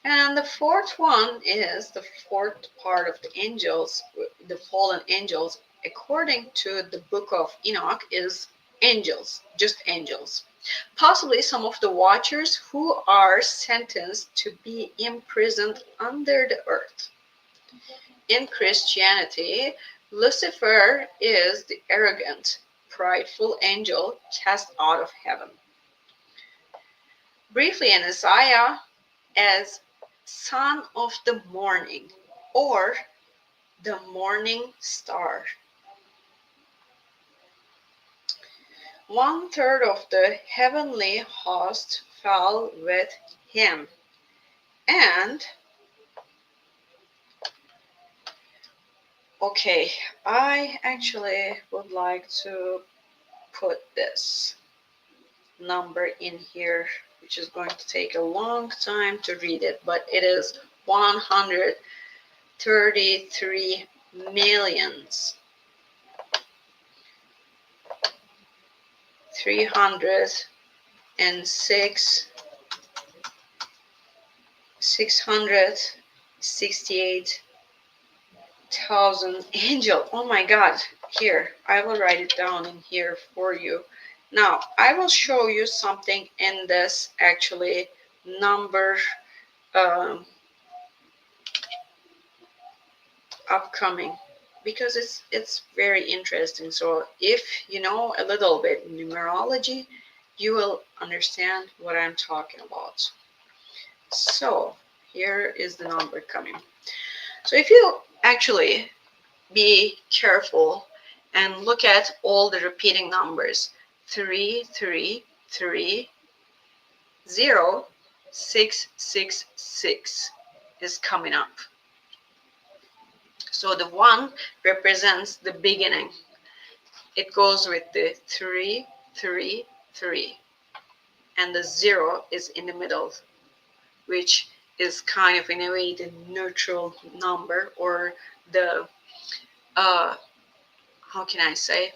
And the fourth one is the fourth part of the angels, the fallen angels, according to the book of Enoch, is angels, just angels. Possibly some of the watchers who are sentenced to be imprisoned under the earth. In Christianity, Lucifer is the arrogant, prideful angel cast out of heaven. Briefly, in Isaiah, as son of the morning, or the morning star. 1/3 of the heavenly host fell with him. And okay, I actually would like to put this number in here, which is going to take a long time to read it, but it is 133 millions 306, 668,000 angel. Oh my God. Here, I will write it down in here for you. Now, I will show you something in this actually number um, upcoming, because it's very interesting. So if you know a little bit numerology, you will understand what I'm talking about. So here is the number coming. So if you actually be careful and look at all the repeating numbers, 3330666 is coming up. So the 1 represents the beginning. It goes with the 333, and the 0 is in the middle, which is kind of in a way the neutral number, or the how can I say,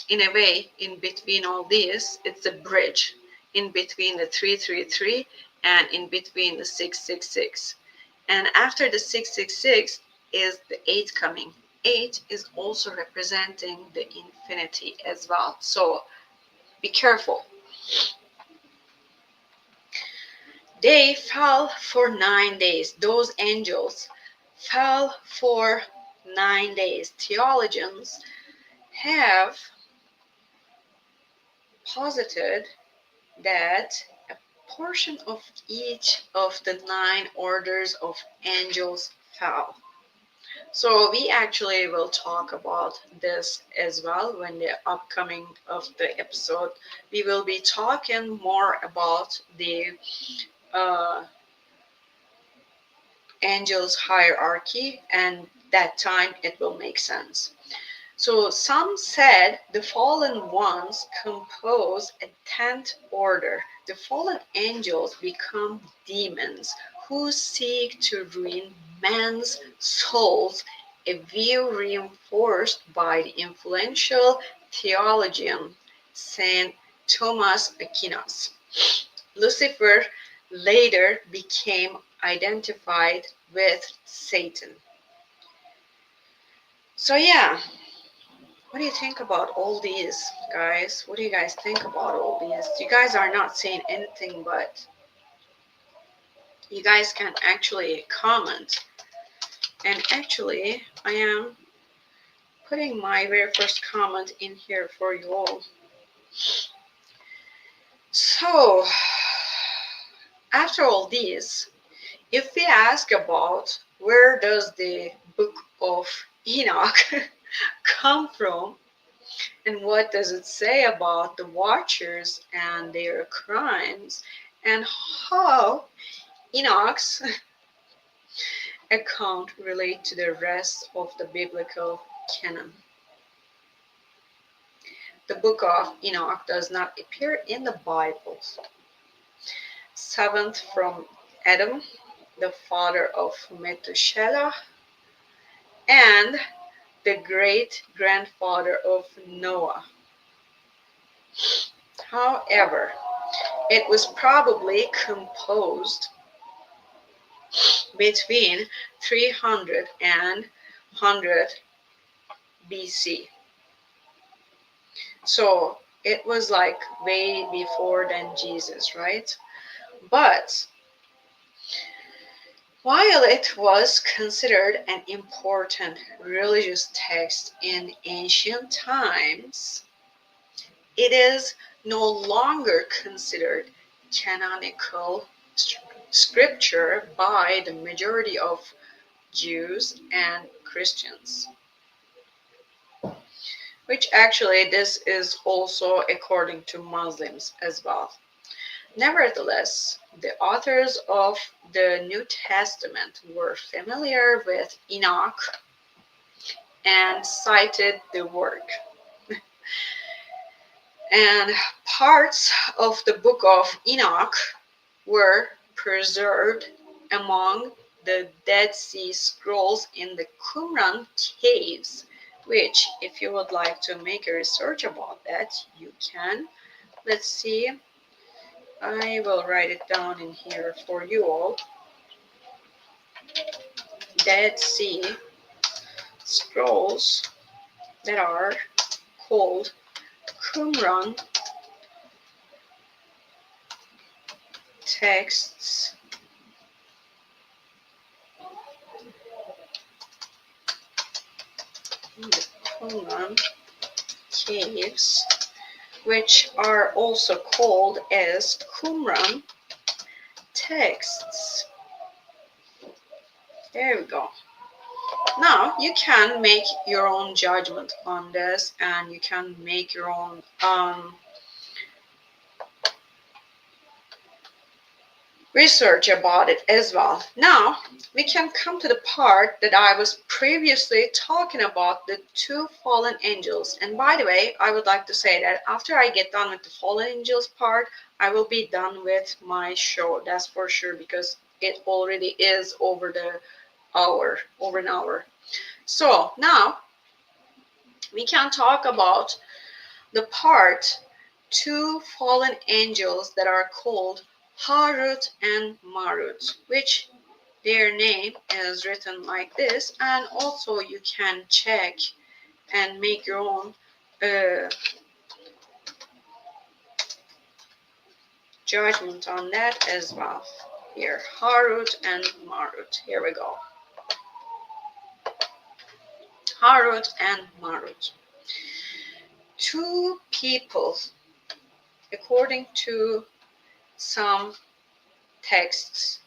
in a way, in between all these, it's a bridge in between the 333 and in between the 666. And after the 666 is the 8 coming. 8 is also representing the infinity as well. So be careful. They fell for 9 days. Those angels fell for 9 days. Theologians have posited that a portion of each of the 9 orders of angels fell. So we actually will talk about this as well when the upcoming of the episode. We will be talking more about the uh, angels hierarchy, and that time it will make sense. So some said the fallen ones compose a 10th order. The fallen angels become demons who seek to ruin man's souls, a view reinforced by the influential theologian Saint Thomas Aquinas. Lucifer later became identified with Satan. So yeah, what do you think about all these, guys? What do you guys think about all these? You guys are not saying anything, but you guys can actually comment. And actually, I am putting my very first comment in here for you all. So, after all these, if we ask about where does the book of Enoch come from, and what does it say about the Watchers and their crimes, and how Enoch's account relate to the rest of the biblical canon? The book of Enoch does not appear in the Bible. Seventh from Adam, the father of Methuselah, and the great grandfather of Noah. However, it was probably composed between 300 and 100 BC. So it was like way before than Jesus, right? But while it was considered an important religious text in ancient times, it is no longer considered canonical scripture by the majority of Jews and Christians. Which actually this is also according to Muslims as well. Nevertheless, the authors of the New Testament were familiar with Enoch and cited the work. And parts of the book of Enoch were preserved among the Dead Sea Scrolls in the Qumran caves, which if you would like to make a research about that, you can. Let's see. I will write it down in here for you all. Dead Sea Scrolls that are called Qumran texts in the Qumran caves, which are also called as Qumran texts. There we go. Now you can make your own judgment on this, and you can make your own research about it as well. Now we can come to the part that I was previously talking about, the two fallen angels. And by the way, I would like to say that after I get done with the fallen angels part, I will be done with my show. That's for sure, because it already is over an hour. So now we can talk about the part two fallen angels that are called Harut and Marut, which their name is written like this, and also you can check and make your own judgment on that as well. Here, Harut and Marut. Here we go. Harut and Marut. Two people, according to some texts,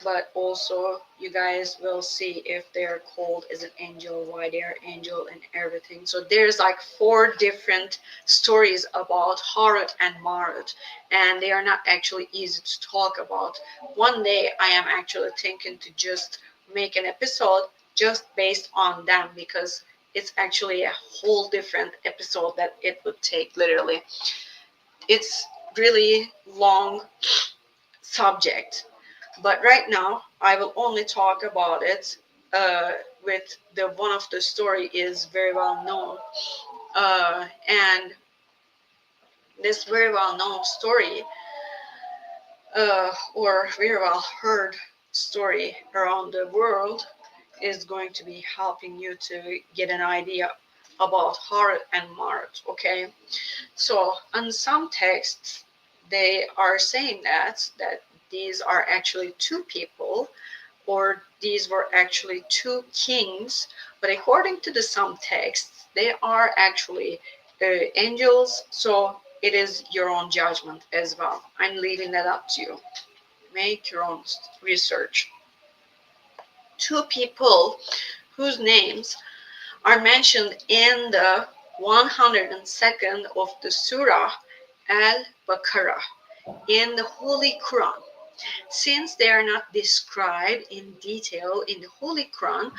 but also you guys will see if they're called as an angel, why they're angel, and everything. So there's like 4 different stories about Harut and Marut, and they are not actually easy to talk about. One day I am actually thinking to just make an episode just based on them, because it's actually a whole different episode that it would take. Literally, it's really long subject, but right now I will only talk about it with the one of the story is very well known, and this very well known story, or very well heard story around the world, is going to be helping you to get an idea about Harut and Marut. Okay, so on some texts they are saying that these are actually 2 people, or these were actually 2 kings, but according to the some texts they are actually angels. So it is your own judgment as well. I'm leaving that up to you. Make your own research. 2 people whose names are mentioned in the 102nd of the Surah Al-Baqarah in the Holy Quran. Since they are not described in detail in the Holy Quran,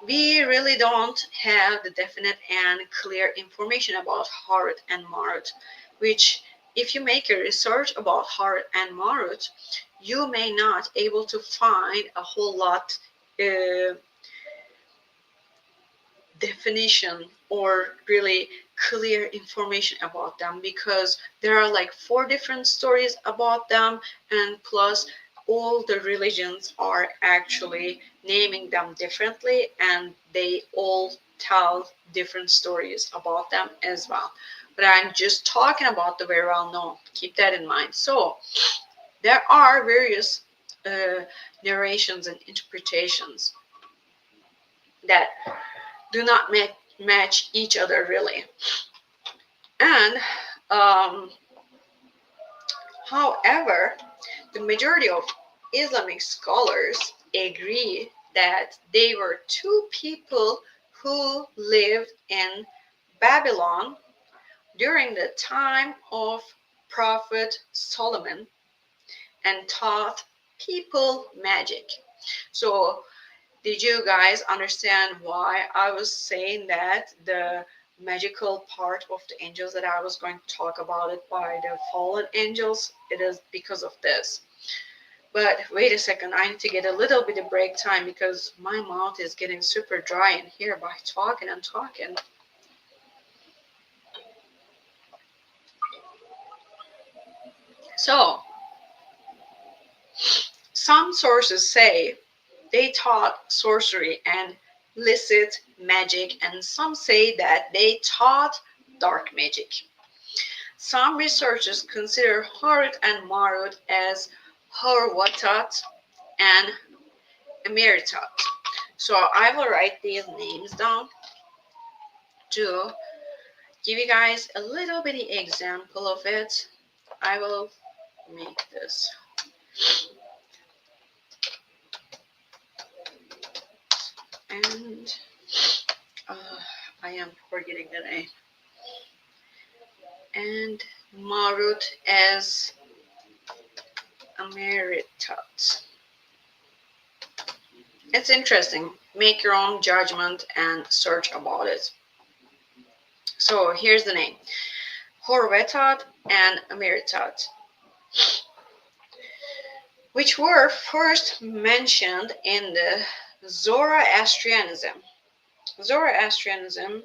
we really don't have the definite and clear information about Harut and Marut, which if you make a research about Harut and Marut, you may not able to find a whole lot definition or really clear information about them, because there are like 4 different stories about them, and plus all the religions are actually naming them differently, and they all tell different stories about them as well. But I'm just talking about the very well known. Keep that in mind. So there are various narrations and interpretations that do not match each other really. And however, the majority of Islamic scholars agree that they were 2 people who lived in Babylon during the time of Prophet Solomon and taught people magic. So did you guys understand why I was saying that the magical part of the angels, that I was going to talk about it by the fallen angels? It is because of this. But wait a second, I need to get a little bit of break time because my mouth is getting super dry in here by talking and talking. So, some sources say they taught sorcery and illicit magic, and some say that they taught dark magic. Some researchers consider Harut and Marut as Horwatat and Emeritat. So I will write these names down to give you guys a little bitty example of it. I will make this. And I am forgetting the name. And Marut as Emeritat. It's interesting. Make your own judgment and search about it. So here's the name. Horvetat and Emeritat, which were first mentioned in the Zoroastrianism. Zoroastrianism,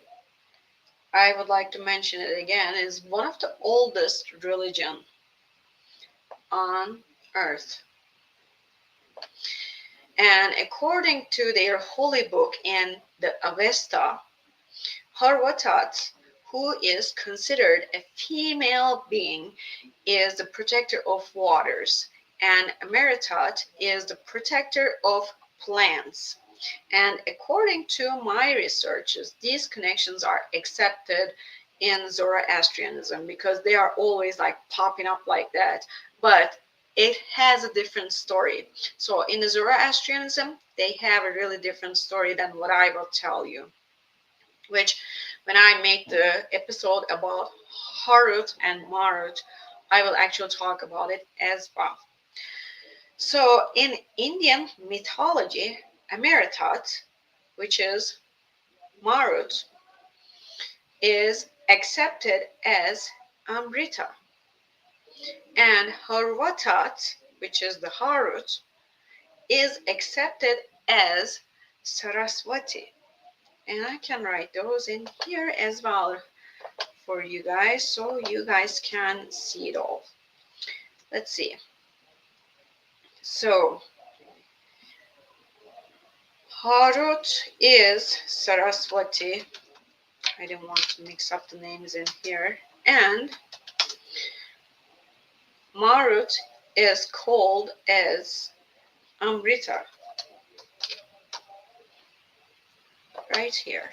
I would like to mention it again, is one of the oldest religion on earth. And according to their holy book in the Avesta, Horwatat, who is considered a female being, is the protector of waters, and Emeritat is the protector of plants. And according to my researches, these connections are accepted in Zoroastrianism because they are always like popping up like that. But it has a different story. So in the Zoroastrianism, they have a really different story than what I will tell you, which when I make the episode about Harut and Marut, I will actually talk about it as well. So in Indian mythology, Emeritat, which is Marut, is accepted as Amrita, and Harvatat, which is the Harut, is accepted as Saraswati. And I can write those in here as well for you guys so you guys can see it all. Let's see. So Harut is Saraswati. I didn't want to mix up the names in here. And Marut is called as Amrita. Right here.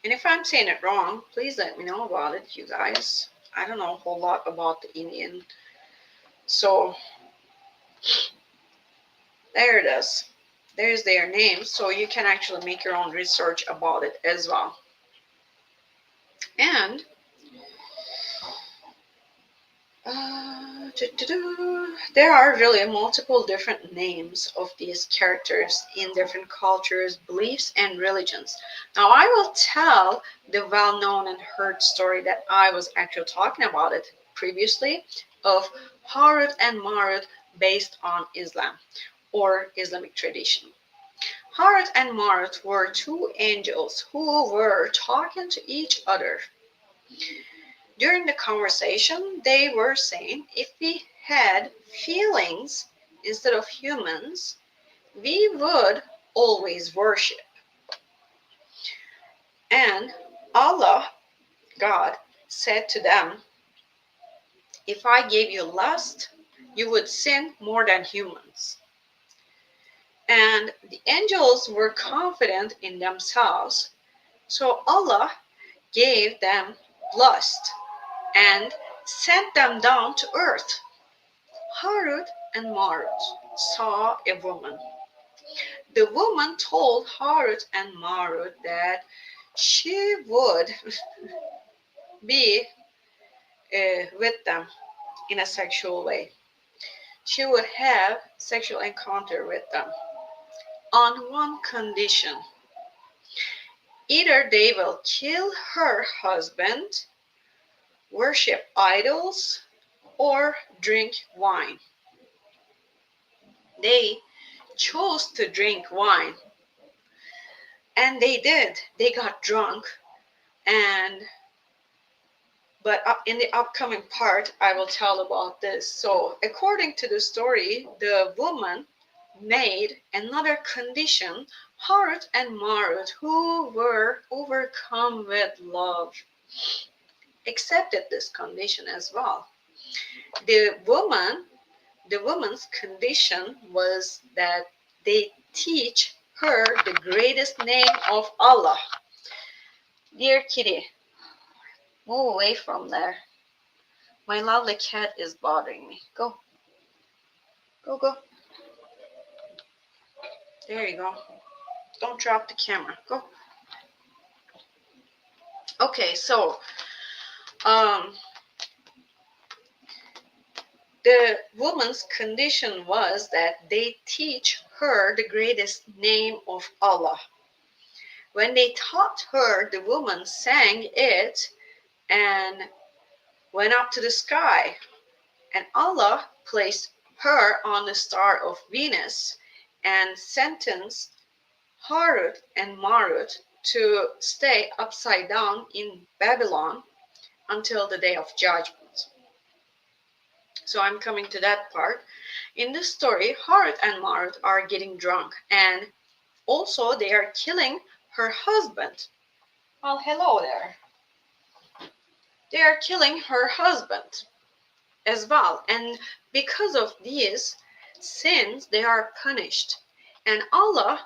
And if I'm saying it wrong, please let me know about it, you guys. I don't know a whole lot about the Indian. So there it is. There's their name. So you can actually make your own research about it as well. And there are really multiple different names of these characters in different cultures, beliefs, and religions. Now, I will tell the well-known and heard story that I was actually talking about it previously of Harut and Marut based on Islam or Islamic tradition. Harut and Marut were two angels who were talking to each other. During the conversation, they were saying if we had feelings instead of humans, we would always worship. And Allah, God, said to them, if I gave you lust, you would sin more than humans. And the angels were confident in themselves, so Allah gave them lust and sent them down to earth. Harut and Marut saw a woman. The woman told Harut and Marut that she would be with them in a sexual way. She would have sexual encounter with them on one condition. Either they will kill her husband, worship idols, or drink wine. they chose to drink wine. And they did. They got drunk. And but in the upcoming part, I will tell about this. So, according to the story, the woman made another condition. Harut and Marut, who were overcome with love, accepted this condition as well. The woman's condition was that they teach her the greatest name of Allah. Dear kitty, move away from there. My lovely cat is bothering me. Go. Go, go. There you go. Don't drop the camera. Go. Okay, so the woman's condition was that they teach her the greatest name of Allah. When they taught her, the woman sang it and went up to the sky, and Allah placed her on the star of Venus and sentenced Harut and Marut to stay upside down in Babylon until the day of judgment. So I'm coming to that part. In this story, Harut and Marut are getting drunk, and also they are killing her husband. Well, hello there. They are killing her husband as well, and because of these sins, they are punished. And Allah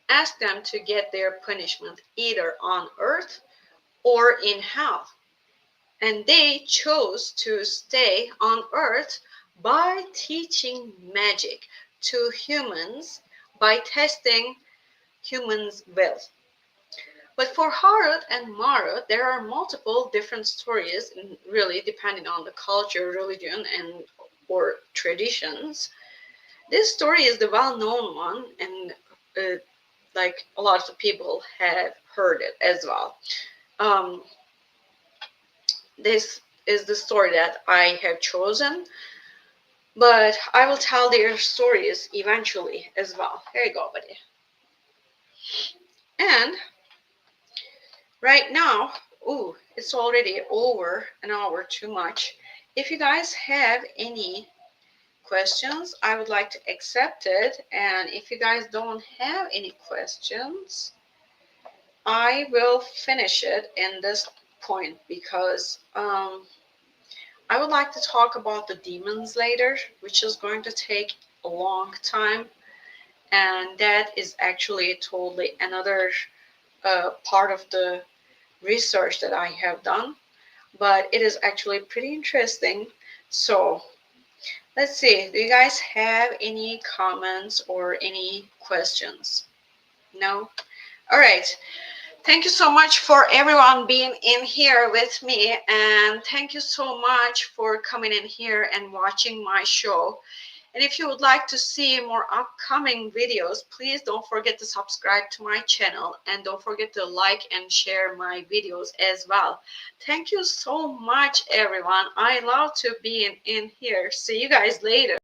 asked them to get their punishment either on earth or in hell. And they chose to stay on earth by teaching magic to humans, by testing humans' will. But for Harut and Marut, there are multiple different stories, really depending on the culture, religion, and or traditions. This story is the well-known one, and like a lot of people have heard it as well. This is the story that I have chosen, but I will tell their stories eventually as well. Here you go, buddy. And right now, ooh, it's already over an hour too much. If you guys have any questions, I would like to accept it. And if you guys don't have any questions, I will finish it in this point because I would like to talk about the demons later, which is going to take a long time, and that is actually totally another part of the research that I have done, but it is actually pretty interesting. So let's see, do you guys have any comments or any questions? No? All right. Thank you so much for everyone being in here with me, and thank you so much for coming in here and watching my show. And if you would like to see more upcoming videos, please don't forget to subscribe to my channel, and don't forget to like and share my videos as well. Thank you so much, everyone. I love to be in here. See you guys later.